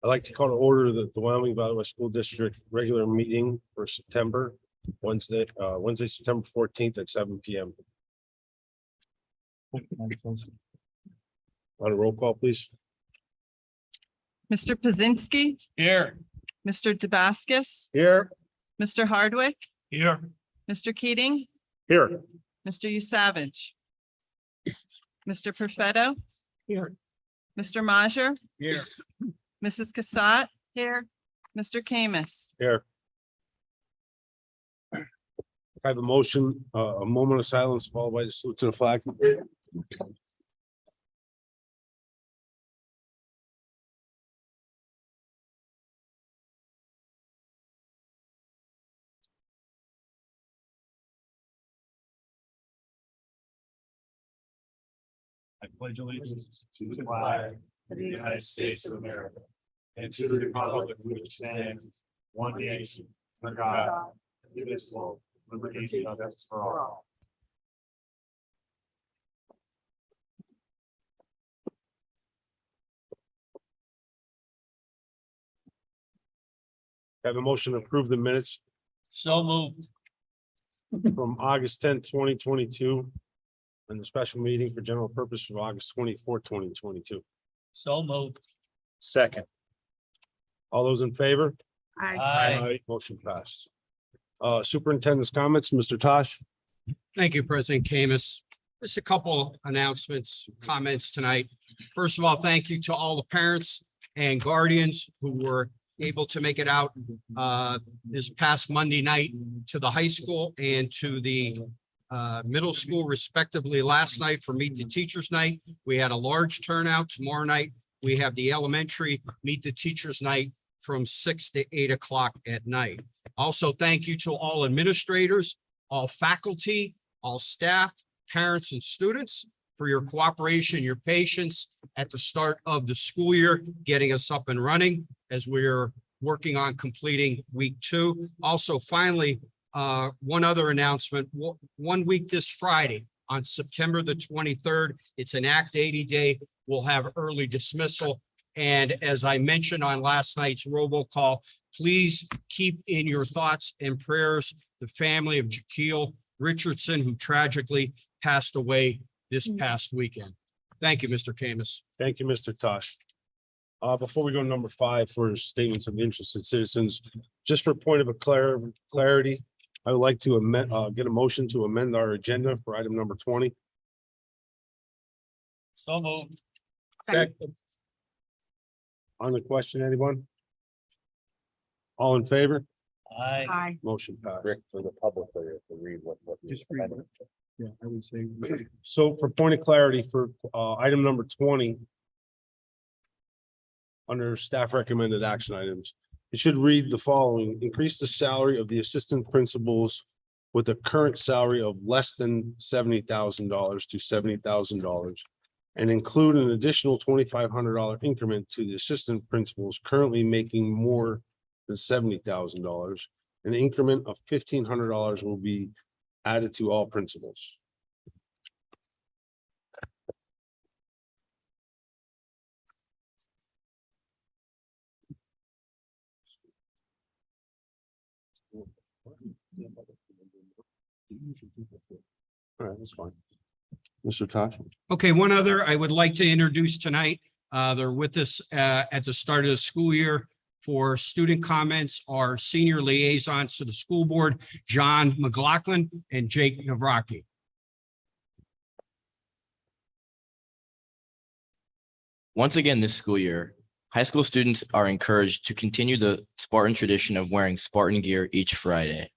I'd like to call to order the Wyoming Valley West School District regular meeting for September, Wednesday, September 14th at 7 p.m. On a roll call, please. Mr. Pazinski, Here. Mr. Damascus, Here. Mr. Hardwick, Here. Mr. Keating, Here. Mr. Usavage, Mr. Perfetto, Here. Mr. Majer, Here. Mrs. Cassatt, here, Mr. Camus. Here. I have a motion, a moment of silence followed by the salute to the flag. I pledge allegiance to the flag of the United States of America and to the republic which stands one nation, under God, indivisible, liberty and justice for all. I have a motion to approve the minutes So moved. from August 10th, 2022. And the special meeting for general purpose of August 24th, 2022. So moved. Second. All those in favor? Aye. Motion passed. Superintendent's comments, Mr. Tosh. Thank you, President Camus. Just a couple announcements, comments tonight. First of all, thank you to all the parents and guardians who were able to make it out this past Monday night to the high school and to the middle school respectively last night for Meet the Teachers Night. We had a large turnout. Tomorrow night, we have the elementary Meet the Teachers Night from 6 to 8 o'clock at night. Also, thank you to all administrators, all faculty, all staff, parents and students for your cooperation, your patience at the start of the school year, getting us up and running as we're working on completing week 2. Also, finally, one other announcement, 1 week this Friday on September the 23rd, it's an Act 80 day. We'll have early dismissal. And as I mentioned on last night's robocall, please keep in your thoughts and prayers the family of Jaquil Richardson, who tragically passed away this past weekend. Thank you, Mr. Camus. Thank you, Mr. Tosh. Before we go to number 5 for statements of interested citizens, just for point of clarity, I would like to amend, get a motion to amend our agenda for item number 20. So moved. Second. On the question, anyone? All in favor? Aye. Motion passed. Rick, for the public, to read what. Just read it. Yeah, I would say. So for point of clarity, for item number 20. Under staff recommended action items, it should read the following: increase the salary of the assistant principals with a current salary of less than $70,000 to $70,000. And include an additional $2,500 increment to the assistant principals currently making more than $70,000. An increment of $1,500 will be added to all principals. All right, that's fine. Mr. Tosh. Okay, one other I would like to introduce tonight. They're with us at the start of the school year for student comments, our senior liaisons to the school board, John McLaughlin and Jake Navraki. Once again this school year, high school students are encouraged to continue the Spartan tradition of wearing Spartan gear each Friday.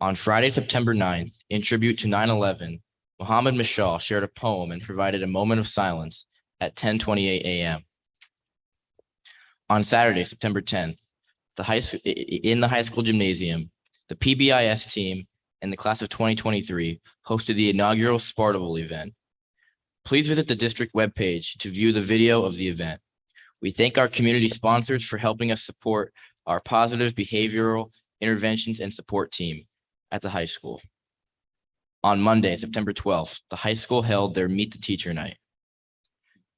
On Friday, September 9th, in tribute to 9/11, Muhammad Mashal shared a poem and provided a moment of silence at 10:28 a.m. On Saturday, September 10th, in the high school gymnasium, the PBIS team and the class of 2023 hosted the inaugural Spartaville event. Please visit the district webpage to view the video of the event. We thank our community sponsors for helping us support our positive behavioral interventions and support team at the high school. On Monday, September 12th, the high school held their Meet the Teacher Night.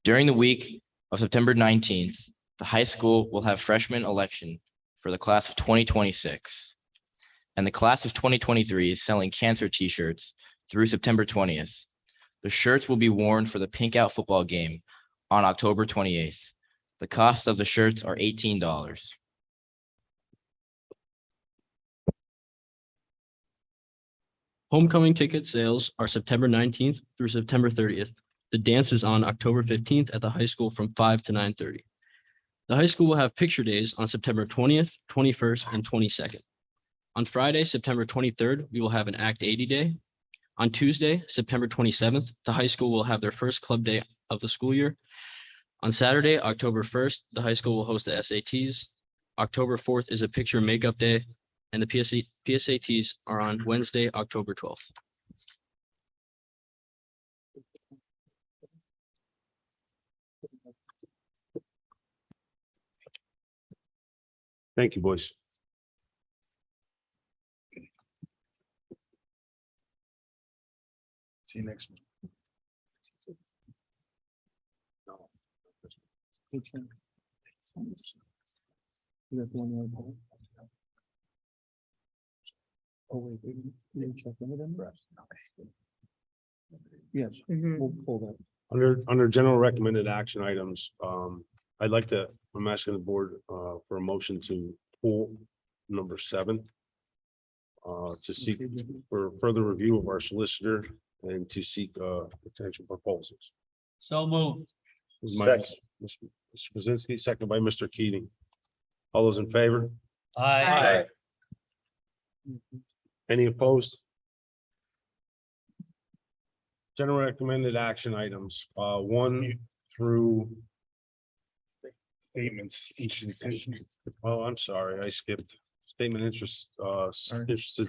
During the week of September 19th, the high school will have freshman election for the class of 2026. And the class of 2023 is selling cancer t-shirts through September 20th. The shirts will be worn for the Pink Out football game on October 28th. The cost of the shirts are $18. Homecoming ticket sales are September 19th through September 30th. The dance is on October 15th at the high school from 5 to 9:30. The high school will have picture days on September 20th, 21st, and 22nd. On Friday, September 23rd, we will have an Act 80 day. On Tuesday, September 27th, the high school will have their first club day of the school year. On Saturday, October 1st, the high school will host the SATs. October 4th is a picture makeup day, and the PSATs are on Wednesday, October 12th. Thank you, boys. See you next month. Yes, we'll pull that. Under general recommended action items, I'm asking the board for a motion to pull number 7. To seek for further review of our solicitor and to seek potential proposals. So moved. Mr. Krasinski, second by Mr. Keating. All those in favor? Aye. Any opposed? General recommended action items, 1 through, Statements, each decision. oh, I'm sorry, I skipped statement interested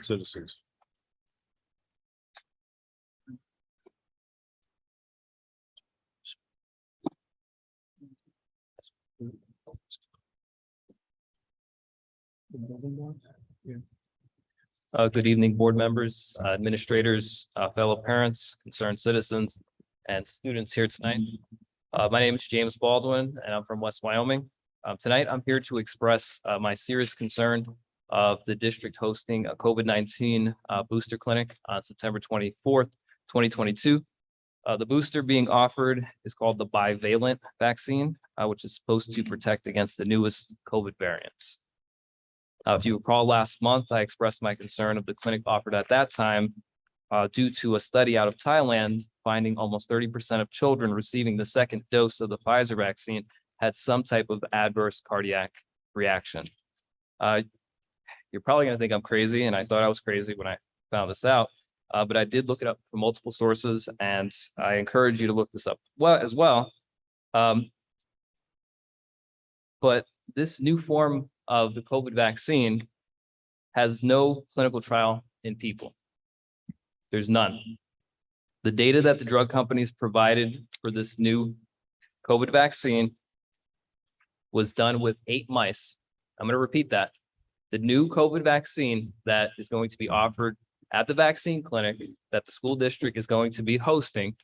citizens. Good evening, board members, administrators, fellow parents, concerned citizens, and students here tonight. My name is James Baldwin, and I'm from West Wyoming. Tonight, I'm here to express my serious concern of the district hosting a COVID-19 booster clinic on September 24th, 2022. The booster being offered is called the bivalent vaccine, which is supposed to protect against the newest COVID variants. If you recall, last month, I expressed my concern of the clinic offered at that time due to a study out of Thailand finding almost 30% of children receiving the second dose of the Pfizer vaccine had some type of adverse cardiac reaction. You're probably going to think I'm crazy, and I thought I was crazy when I found this out, but I did look it up from multiple sources, and I encourage you to look this up as well. But this new form of the COVID vaccine has no clinical trial in people. There's none. The data that the drug companies provided for this new COVID vaccine was done with 8 mice. I'm going to repeat that. The new COVID vaccine that is going to be offered at the vaccine clinic that the school district is going to be hosting,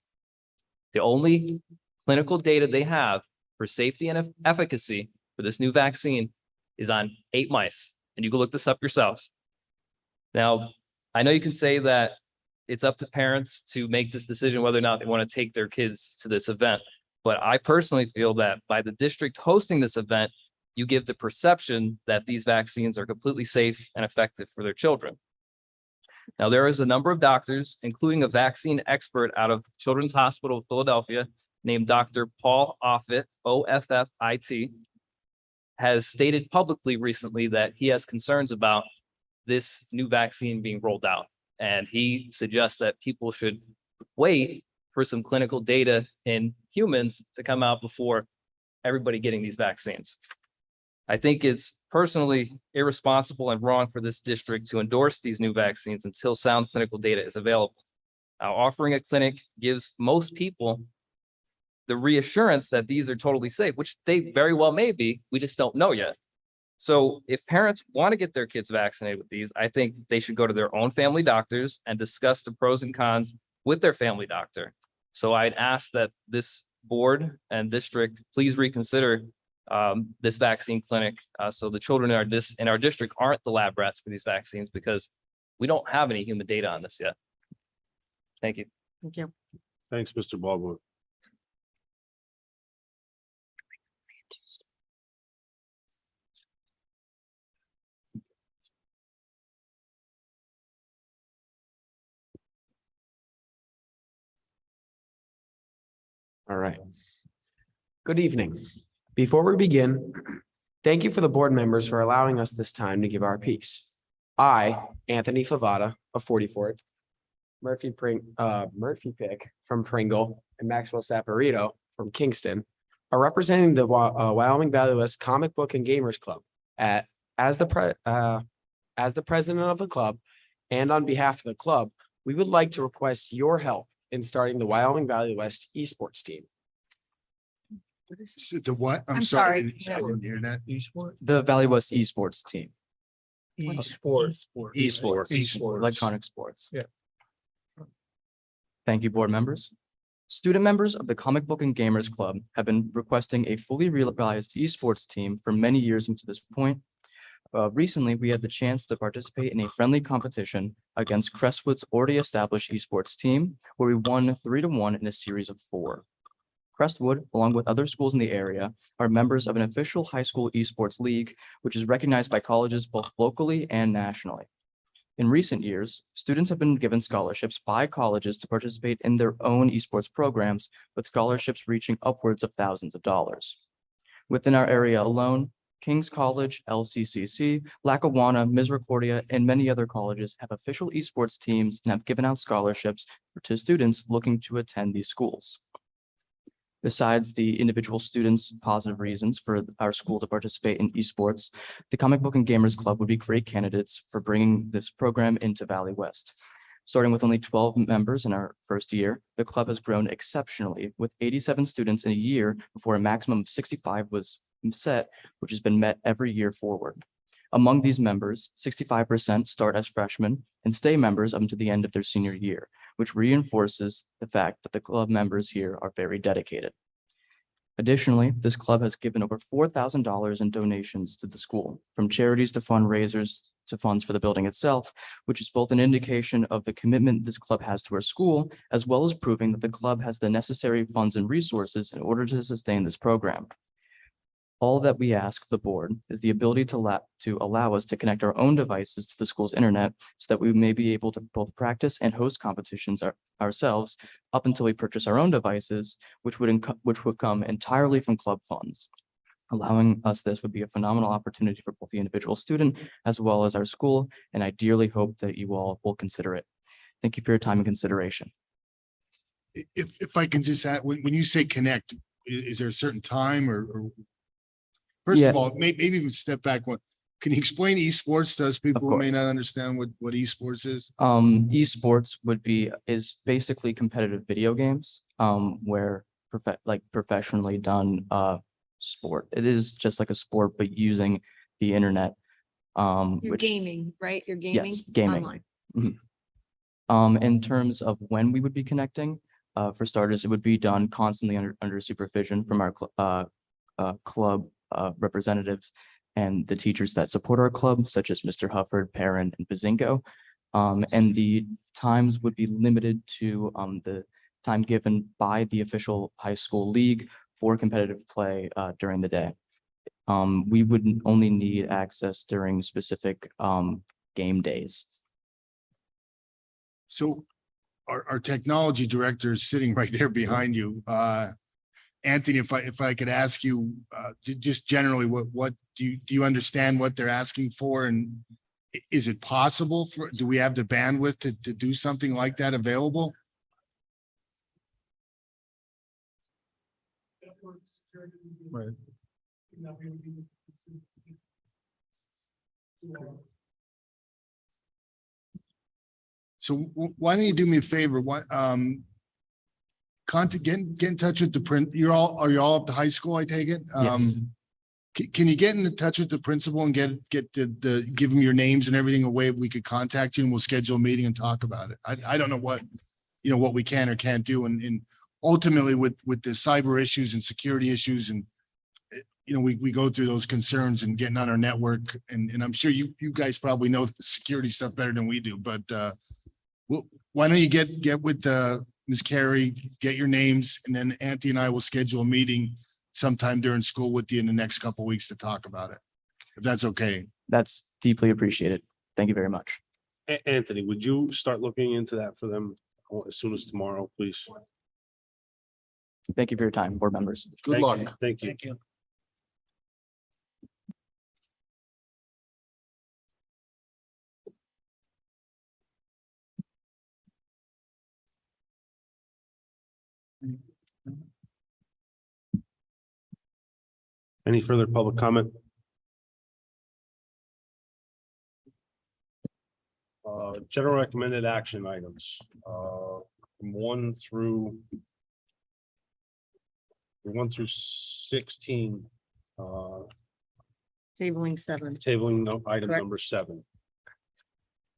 the only clinical data they have for safety and efficacy for this new vaccine is on 8 mice. And you can look this up yourselves. Now, I know you can say that it's up to parents to make this decision whether or not they want to take their kids to this event. But I personally feel that by the district hosting this event, you give the perception that these vaccines are completely safe and effective for their children. Now, there is a number of doctors, including a vaccine expert out of Children's Hospital of Philadelphia named Dr. Paul Offit, OFFIT, has stated publicly recently that he has concerns about this new vaccine being rolled out. And he suggests that people should wait for some clinical data in humans to come out before everybody getting these vaccines. I think it's personally irresponsible and wrong for this district to endorse these new vaccines until sound clinical data is available. Now, offering a clinic gives most people the reassurance that these are totally safe, which they very well may be. We just don't know yet. So if parents want to get their kids vaccinated with these, I think they should go to their own family doctors and discuss the pros and cons with their family doctor. So I'd ask that this board and district please reconsider this vaccine clinic. So the children in our district aren't the lab rats for these vaccines, because we don't have any human data on this yet. Thank you. Thank you. Thanks, Mr. Baldwin. All right. Good evening. Before we begin, thank you for the board members for allowing us this time to give our piece. I, Anthony Favada of 44, Murphy Pick from Pringle, and Maxwell Saporito from Kingston are representing the Wyoming Valley West Comic Book and Gamers Club as the president of the club, and on behalf of the club, we would like to request your help in starting the Wyoming Valley West esports team. The what? I'm sorry. I didn't hear that. The Valley West esports team, Esports. electronic sports. Yeah. Thank you, board members. Student members of the Comic Book and Gamers Club have been requesting a fully realized esports team for many years into this point. Recently, we had the chance to participate in a friendly competition against Crestwood's already established esports team, where we won 3-1 in a series of 4. Crestwood, along with other schools in the area, are members of an official high school esports league, which is recognized by colleges both locally and nationally. In recent years, students have been given scholarships by colleges to participate in their own esports programs, with scholarships reaching upwards of thousands of dollars. Within our area alone, King's College, LCCC, Lackawanna, Misericordia, and many other colleges have official esports teams and have given out scholarships to students looking to attend these schools. Besides the individual students' positive reasons for our school to participate in esports, the Comic Book and Gamers Club would be great candidates for bringing this program into Valley West. Starting with only 12 members in our first year, the club has grown exceptionally, with 87 students in a year before a maximum of 65 was set, which has been met every year forward. Among these members, 65% start as freshmen and stay members up to the end of their senior year, which reinforces the fact that the club members here are very dedicated. Additionally, this club has given over $4,000 in donations to the school, from charities to fundraisers to funds for the building itself, which is both an indication of the commitment this club has to our school, as well as proving that the club has the necessary funds and resources in order to sustain this program. All that we ask the board is the ability to allow us to connect our own devices to the school's internet so that we may be able to both practice and host competitions ourselves up until we purchase our own devices, which would come entirely from club funds. Allowing us this would be a phenomenal opportunity for both the individual student as well as our school, and I dearly hope that you all will consider it. Thank you for your time and consideration. If I can just add, when you say connect, is there a certain time or first Yeah. of all, maybe even step back one. Can you explain esports to us people who may course. not understand what esports is? Esports is basically competitive video games, where professionally done sport. It is just like a sport, but using the internet. You're gaming, right? You're gaming. Yes, gaming. Online. In terms of when we would be connecting, for starters, it would be done constantly under supervision from our club representatives and the teachers that support our club, such as Mr. Hufford, Perrin, and Bazinko. And the times would be limited to the time given by the official high school league for competitive play during the day. We would only need access during specific game days. So our technology director is sitting right there behind you. Anthony, if I could ask you, just generally, what do you understand what they're asking for? And is it possible do we have the bandwidth to do something like that available? Right. So why don't you do me a favor? Get in touch with the print. Are you all at the high school, I take it? Yes. Can you get in touch with the principal and give them your names and everything, a way we could contact you, and we'll schedule a meeting and talk about it. I don't know what, what we can or can't do, and ultimately with the cyber issues and security issues, and we go through those concerns and getting on our network, and I'm sure you guys probably know the security stuff better than we do, but why don't you get with Ms. Carey, get your names, and then Anthony and I will schedule a meeting sometime during school with you in the next couple of weeks to talk about it, if that's okay. That's deeply appreciated. Thank you very much. Anthony, would you start looking into that for them as soon as tomorrow, please? Thank you for your time, board members. Good Thank luck. you. Thank you. Any further public comment? General recommended action items, from 1 through 16. Tabling 7. Tabling item Correct. number 7.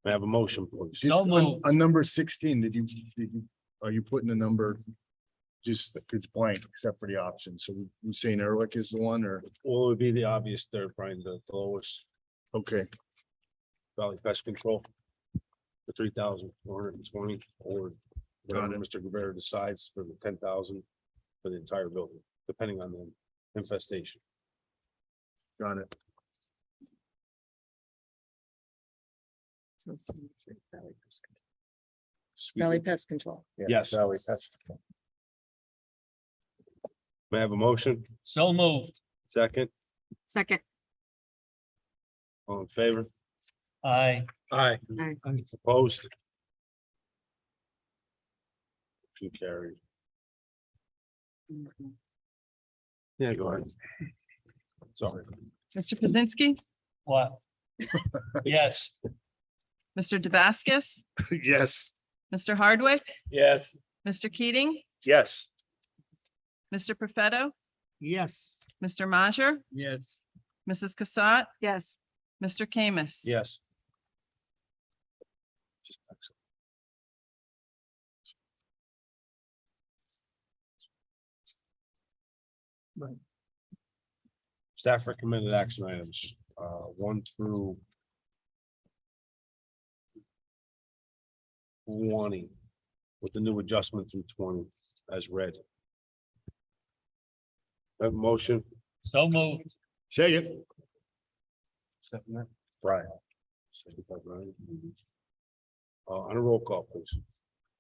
May I have a motion, please? Just on number 16, are you putting a number? Just, it's blank except for the options. So we saying Ehrlich is the one, or, Well, it would be the obvious there, Brian, the lowest okay, Valley Pest Control. The 3,420, or whatever Got Mr. Guevara decides for the 10,000 for the entire building, depending on the infestation. got it. Valley Pest Control. Yes. Valley Pest. May I have a motion? So moved. Second, Second. all in favor? Aye. Aye. Aye. Opposed? Motion carried. Yeah, go ahead. Sorry. Mr. Pazinski, What? Yes. Mr. Damascus, Yes. Mr. Hardwick, Yes. Mr. Keating, Yes. Mr. Perfetto, Yes. Mr. Majer, Yes. Mrs. Cassatt, Yes. Mr. Kamis. Yes. Just excellent. Staff recommended action items, 1 through 20, with the new adjustment through 20 as read. Have a motion? So moved. Second. Brian. Second by Brian. On a roll call, please.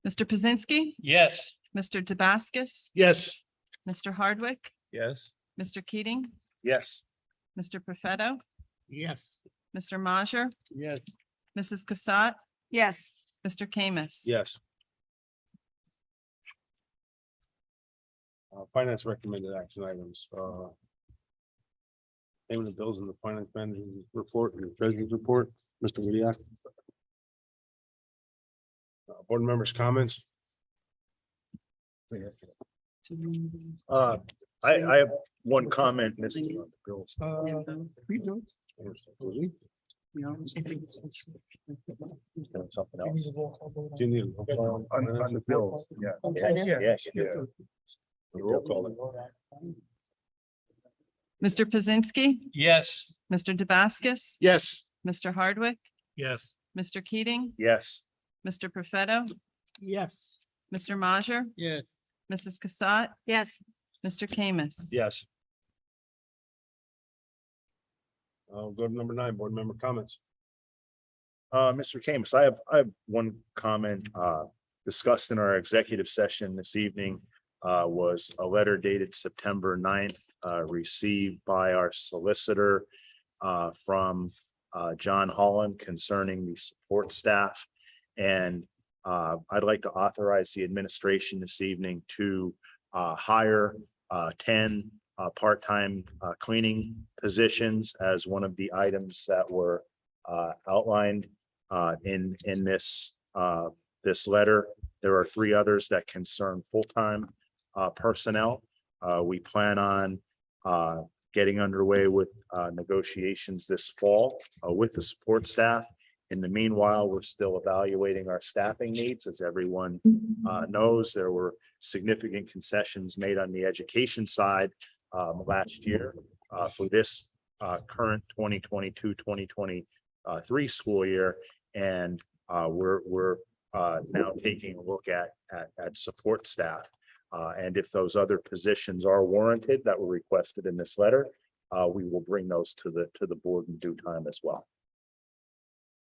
Mr. Pazinski, Yes. Mr. Damascus, Yes. Mr. Hardwick, Yes. Mr. Keating, Yes. Mr. Perfetto, Yes. Mr. Majer, Yes. Mrs. Cassatt, Yes. Mr. Kamis. Yes. Finance recommended action items, payment of bills in the finance manager's report and the treasurer's report. Mr. Whittier. Board members' comments? I have one comment, Mr. Bills. Something else. Do you need a roll call? On the bills, yeah. Yes, you do. Roll call. Mr. Pazinski, Yes. Mr. Damascus, Yes. Mr. Hardwick, Yes. Mr. Keating, Yes. Mr. Perfetto, Yes. Mr. Majer, Yes. Mrs. Cassatt, Yes. Mr. Kamis. Yes. I'll go to number 9, board member comments. Mr. Kamis, I have one comment, discussed in our executive session this evening, was a letter dated September 9th, received by our solicitor, from, John Holland concerning the support staff. And, I'd like to authorize the administration this evening to, hire, 10, part-time, cleaning positions as one of the items that were, outlined in this this letter. There are 3 others that concern full-time personnel. We plan on getting underway with negotiations this fall with the support staff. In the meanwhile, we're still evaluating our staffing needs. As everyone knows, there were significant concessions made on the education side last year for this current 2022-2023 school year. And we're now taking a look at support staff. And if those other positions are warranted that were requested in this letter, we will bring those to the board in due time as well.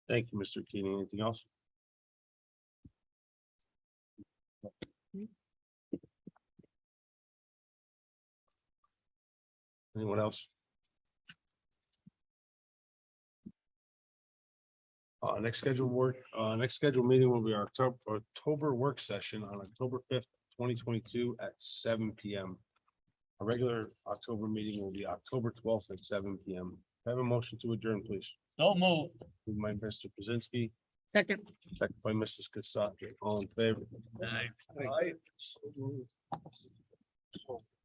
Thank you, Mr. Keating. Anything else? Anyone else? Next scheduled meeting will be our October work session on October 5th, 2022 at 7 p.m. Our regular October meeting will be October 12th at 7 p.m. Have a motion to adjourn, please. Don't move. Moved by Mr. Krasinski, Second. second by Mrs. Cassatt. All in favor? Aye.